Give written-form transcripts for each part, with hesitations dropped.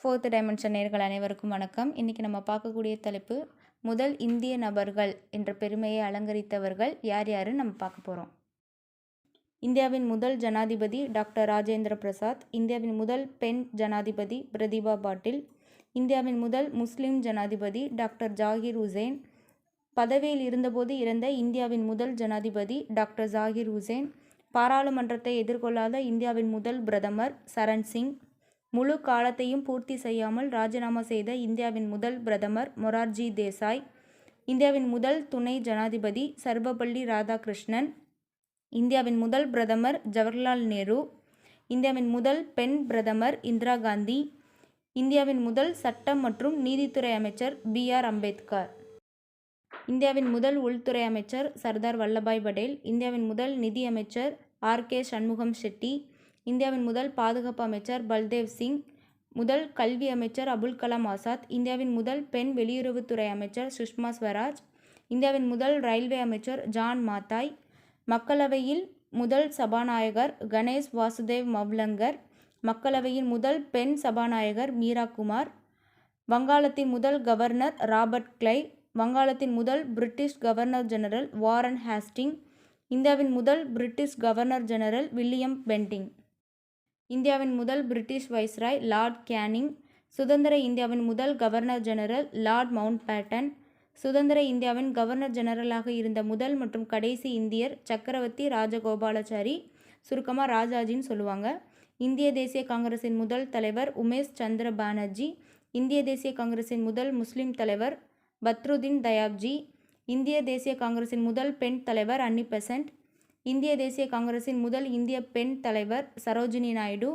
4th dimension நேயர்கள் அனைவருக்கும் வணக்கம். இன்றைக்கி நம்ம பார்க்கக்கூடிய தலைப்பு முதல் இந்திய நபர்கள் என்ற பெருமையை அலங்கரித்தவர்கள் யார் யாருன்னு நம்ம பார்க்க போகிறோம். இந்தியாவின் முதல் ஜனாதிபதி டாக்டர் ராஜேந்திர பிரசாத். இந்தியாவின் முதல் பெண் ஜனாதிபதி பிரதிபா பாட்டில். இந்தியாவின் முதல் முஸ்லிம் ஜனாதிபதி டாக்டர் ஜாகிர் ஹுசேன். பதவியில் இருந்தபோது இறந்த இந்தியாவின் முதல் ஜனாதிபதி டாக்டர் ஜாகிர் ஹுசேன். பாராளுமன்றத்தை எதிர்கொள்ளாத இந்தியாவின் முதல் பிரதமர் சரண் சிங். முழு காலத்தையும் பூர்த்தி செய்யாமல் ராஜினாமா செய்த இந்தியாவின் முதல் பிரதமர் மொரார்ஜி தேசாய். இந்தியாவின் முதல் துணை ஜனாதிபதி சர்வபள்ளி ராதாகிருஷ்ணன். இந்தியாவின் முதல் பிரதமர் ஜவஹர்லால் நேரு. இந்தியாவின் முதல் பெண் பிரதமர் இந்திரா காந்தி. இந்தியாவின் முதல் சட்டம் மற்றும் நீதித்துறை அமைச்சர் பி.ஆர். அம்பேத்கர். இந்தியாவின் முதல் உள்துறை அமைச்சர் சர்தார் வல்லபாய் படேல். இந்தியாவின் முதல் நிதி அமைச்சர் ஆர்.கே. சண்முகம் ஷெட்டி. இந்தியாவின் முதல் பாதுகாப்பு அமைச்சர் பல்தேவ் சிங். முதல் கல்வி அமைச்சர் அபுல் கலாம் ஆசாத். இந்தியாவின் முதல் பெண் வெளியுறவுத்துறை அமைச்சர் சுஷ்மா ஸ்வராஜ். இந்தியாவின் முதல் ரயில்வே அமைச்சர் ஜான் மாத்தாய். மக்களவையில் முதல் சபாநாயகர் கணேஷ் வாசுதேவ் மவ்லங்கர். மக்களவையின் முதல் பெண் சபாநாயகர் மீரா குமார். வங்காளத்தின் முதல் கவர்னர் ராபர்ட் கிளைவ். வங்காளத்தின் முதல் British governor general Warren Hasting. இந்தியாவின் முதல் British governor general William Bentinck. இந்தியாவின் முதல் பிரிட்டிஷ் வைஸ்ராய் லார்ட் கேனிங். சுதந்திர இந்தியாவின் முதல் governor general Lord Mountbatten. சுதந்திர இந்தியாவின் கவர்னர் ஜெனரலாக இருந்த முதல் மற்றும் கடைசி இந்தியர் சக்கரவர்த்தி ராஜகோபாலாச்சாரி, சுருக்கமாக ராஜாஜின்னு சொல்லுவாங்க. இந்திய தேசிய காங்கிரசின் முதல் தலைவர் உமேஷ் சந்திர பானர்ஜி. இந்திய தேசிய காங்கிரசின் முதல் முஸ்லிம் தலைவர் பத்ருதீன் தயாப்ஜி. இந்திய தேசிய காங்கிரசின் முதல் பெண் தலைவர் அன்னி பெசன்ட். இந்திய தேசிய காங்கிரசின் முதல் இந்திய பெண் தலைவர் சரோஜினி நாயுடு.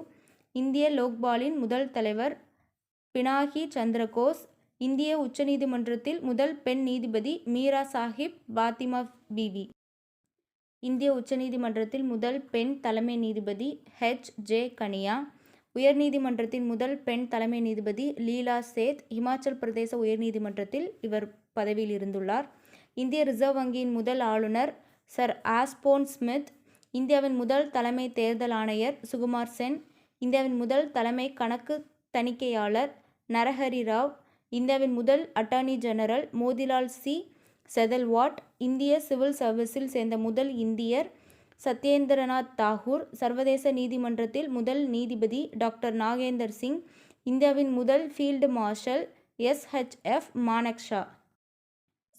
இந்திய லோக்பாலின் முதல் தலைவர் பினாகி சந்திர கோஸ். இந்திய உச்சநீதிமன்றத்தில் முதல் பெண் நீதிபதி மீரா சாஹிப் பாத்திமா பிவி. இந்திய உச்சநீதிமன்றத்தில் முதல் பெண் தலைமை நீதிபதி H.J. கனியா. உயர்நீதிமன்றத்தின் முதல் பெண் தலைமை நீதிபதி லீலா சேத். இமாச்சல் பிரதேச உயர்நீதிமன்றத்தில் இவர் பதவியில் இருந்துள்ளார். இந்திய ரிசர்வ் வங்கியின் முதல் ஆளுநர் சர் ஆஸ்போன் ஸ்மித். இந்தியாவின் முதல் தலைமை தேர்தல் ஆணையர் சுகுமார் சென். இந்தியாவின் முதல் தலைமை கணக்கு தணிக்கையாளர் நரஹரி ராவ். இந்தியாவின் முதல் attorney general Motilal C Setalvad. இந்திய சிவில் சர்வீஸில் சேர்ந்த முதல் இந்தியர் சத்யேந்திரநாத் தாகூர். சர்வதேச நீதிமன்றத்தில் முதல் நீதிபதி டாக்டர் நாகேந்தர் சிங். இந்தியாவின் முதல் ஃபீல்டு மார்ஷல் S.H.F. மானக்ஷா.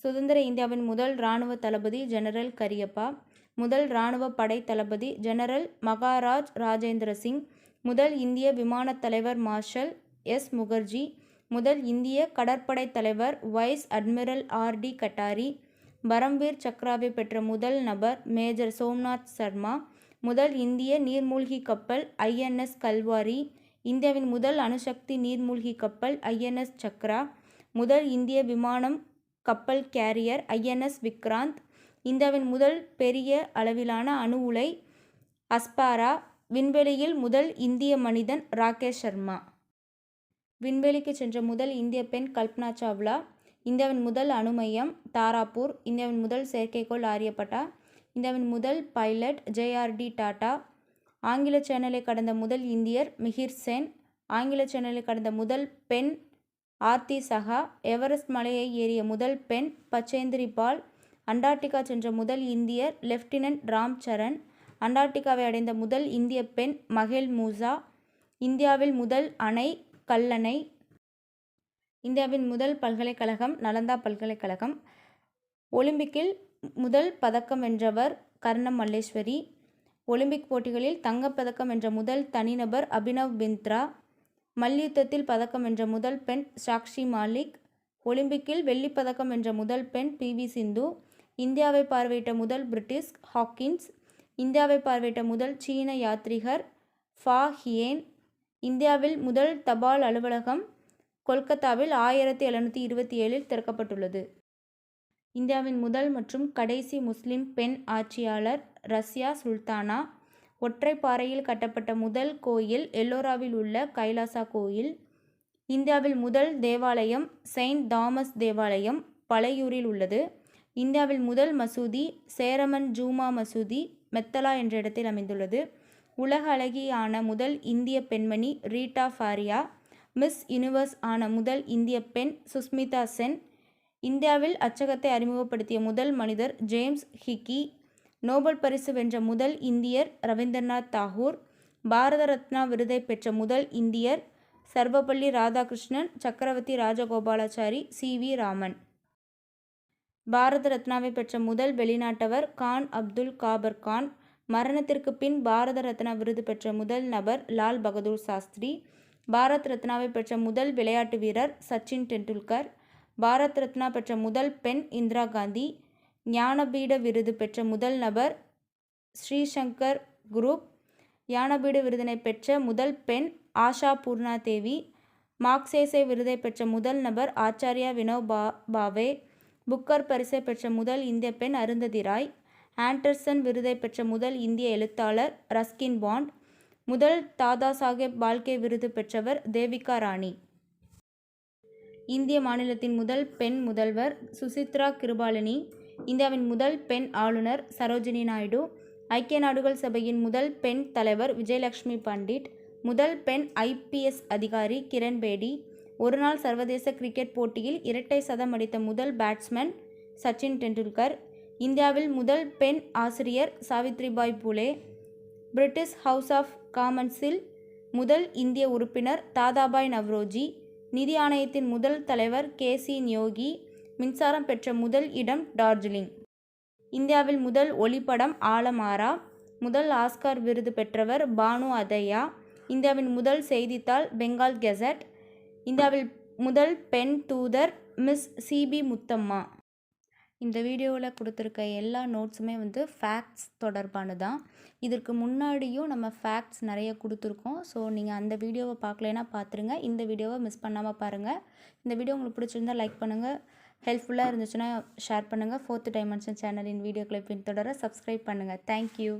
சுதந்திர இந்தியாவின் முதல் இராணுவ தளபதி ஜெனரல் கரியப்பா. முதல் இராணுவ படை தளபதி ஜெனரல் மகாராஜ் ராஜேந்திர சிங். முதல் இந்திய விமானத் தலைவர் மார்ஷல் S. முகர்ஜி. முதல் இந்திய கடற்படை தலைவர் வைஸ் அட்மிரல் R.D. கட்டாரி. பரம்வீர் சக்ராவை பெற்ற முதல் நபர் மேஜர் சோம்நாத் சர்மா. முதல் இந்திய நீர்மூழ்கி கப்பல் INS கல்வாரி. இந்தியாவின் முதல் அணுசக்தி நீர்மூழ்கி கப்பல் INS சக்ரா. முதல் இந்திய விமானம் கப்பல் கேரியர் INS விக்ராந்த். இந்தியாவின் முதல் பெரிய அளவிலான அணு உலை அஸ்பாரா. விண்வெளியில் முதல் இந்திய மனிதன் ராகேஷ் சர்மா. விண்வெளிக்கு சென்ற முதல் இந்திய பெண் கல்பனா சாவ்லா. இந்தியாவின் முதல் அணு மையம் தாராப்பூர். இந்தியாவின் முதல் செயற்கைக்கோள் ஆரியப்பட்டா. இந்தியாவின் முதல் பைலட் JRD டாடா. ஆங்கில சேனலை கடந்த முதல் இந்தியர் மிஹிர் சென். ஆங்கில சேனலை கடந்த முதல் பெண் ஆர்த்தி சஹா. எவரெஸ்ட் மலையை ஏறிய முதல் பெண் பச்சேந்திரி பால். அண்டார்டிகா சென்ற முதல் இந்தியர் லெப்டினன்ட் ராம் சரண். அண்டார்டிகாவை அடைந்த முதல் இந்திய பெண் மஹேல் மூசா. இந்தியாவில் முதல் அணை கல்லணை. இந்தியாவின் முதல் பல்கலைக்கழகம் நலந்தா பல்கலைக்கழகம். ஒலிம்பிக்கில் முதல் பதக்கம் வென்றவர் கர்ணம் மல்லேஸ்வரி. ஒலிம்பிக் போட்டிகளில் தங்கப்பதக்கம் வென்ற முதல் தனிநபர் அபினவ் பிந்த்ரா. மல்யுத்தத்தில் பதக்கம் வென்ற முதல் பெண் சாக்ஷி மாலிக். ஒலிம்பிக்கில் வெள்ளிப்பதக்கம் வென்ற முதல் பெண் PV சிந்து. இந்தியாவை பார்வையிட்ட முதல் பிரிட்டிஷ் ஹாக்கின்ஸ். இந்தியாவை பார்வையிட்ட முதல் சீன யாத்ரீகர் ஃபா ஹியேன். இந்தியாவில் முதல் தபால் அலுவலகம் கொல்கத்தாவில் 1727 திறக்கப்பட்டுள்ளது. இந்தியாவின் முதல் மற்றும் கடைசி முஸ்லிம் பெண் ஆட்சியாளர் ரஷ்யா சுல்தானா. ஒற்றைப்பாறையில் கட்டப்பட்ட முதல் கோயில் எல்லோராவில் உள்ள கைலாசா கோயில். இந்தியாவில் முதல் தேவாலயம் செயின்ட் தாமஸ் தேவாலயம் பழையூரில் உள்ளது. இந்தியாவில் முதல் மசூதி சேரமன் ஜூமா மசூதி மெத்தலா என்ற இடத்தில் அமைந்துள்ளது. உலக அழகியான முதல் இந்திய பெண்மணி ரீட்டா ஃபாரியா. மிஸ் யுனிவர்ஸ் ஆன முதல் இந்திய பெண் சுஸ்மிதா சென். இந்தியாவில் அச்சகத்தை அறிமுகப்படுத்திய முதல் மனிதர் ஜேம்ஸ் ஹிக்கி. நோபல் பரிசு வென்ற முதல் இந்தியர் ரவீந்திரநாத் தாகூர். பாரத ரத்னா விருதை பெற்ற முதல் இந்தியர் சர்வபள்ளி ராதாகிருஷ்ணன், சக்கரவர்த்தி ராஜகோபாலாச்சாரி, சி.வி. ராமன். பாரத ரத்னாவை பெற்ற முதல் வெளிநாட்டவர் கான் அப்துல் காபர் கான். மரணத்திற்கு பின் பாரத ரத்னா விருது பெற்ற முதல் நபர் லால் பகதூர் சாஸ்திரி. பாரத் ரத்னாவை பெற்ற முதல் விளையாட்டு வீரர் சச்சின் டெண்டுல்கர். பாரத் ரத்னா பெற்ற முதல் பெண் இந்திரா காந்தி. ஞானபீட விருது பெற்ற முதல் நபர் ஸ்ரீசங்கர் குரூப். ஞானபீட விருதினை பெற்ற முதல் பெண் ஆஷா பூர்ணா தேவி. மாக்சேசே விருதை பெற்ற முதல் நபர் ஆச்சாரியா பாவே. புக்கர் பரிசை பெற்ற முதல் இந்திய பெண் அருந்ததி ராய். ஆண்டர்சன் விருதை பெற்ற முதல் இந்திய எழுத்தாளர் ரஸ்கின் பாண்ட். முதல் தாதா சாஹேப் பால்கே விருது பெற்றவர் தேவிகா ராணி. இந்திய மாநிலத்தின் முதல் பெண் முதல்வர் சுசித்ரா கிருபாலினி. இந்தியாவின் முதல் பெண் ஆளுநர் சரோஜினி நாயுடு. ஐக்கிய நாடுகள் சபையின் முதல் பெண் தலைவர் விஜயலட்சுமி பண்டிட். முதல் பெண் IPS அதிகாரி கிரண் பேடி. ஒருநாள் சர்வதேச கிரிக்கெட் போட்டியில் இரட்டை சதம் அடித்த முதல் பேட்ஸ்மேன் சச்சின் டெண்டுல்கர். இந்தியாவில் முதல் பெண் ஆசிரியர் Savitribai Phule. British house of காமன்ஸில் முதல் இந்திய உறுப்பினர் தாதாபாய் நவ்ரோஜி. நிதி ஆணையத்தின் முதல் தலைவர் KC நியோகி. மின்சாரம் பெற்ற முதல் இடம் டார்ஜிலிங். இந்தியாவில் முதல் ஒளிப்படம் ஆலமாரா. முதல் ஆஸ்கார் விருது பெற்றவர் பானு அதையா. இந்தியாவின் முதல் செய்தித்தாள் பெங்கால் கெசட். இந்தியாவில் முதல் பெண் தூதர் மிஸ் CB முத்தம்மா. இந்த வீடியோவில் கொடுத்துருக்க எல்லா நோட்ஸுமே ஃபேக்ட்ஸ் தொடர்பானதான். இதற்கு முன்னாடியும் நம்ம ஃபேக்ட்ஸ் நிறைய கொடுத்துருக்கோம். ஸோ நீங்கள் அந்த வீடியோவை பார்க்கலைன்னா பார்த்துருங்க. இந்த வீடியோவை மிஸ் பண்ணாமல் பாருங்கள். இந்த வீடியோ உங்களுக்கு பிடிச்சிருந்தால் லைக் பண்ணுங்கள். ஹெல்ப்ஃபுல்லாக இருந்துச்சுன்னா ஷேர் பண்ணுங்கள். 4th டைமென்ஷன் சேனலின் வீடியோக்களை பின்தொடர சப்ஸ்கிரைப் பண்ணுங்கள். தேங்க்யூ.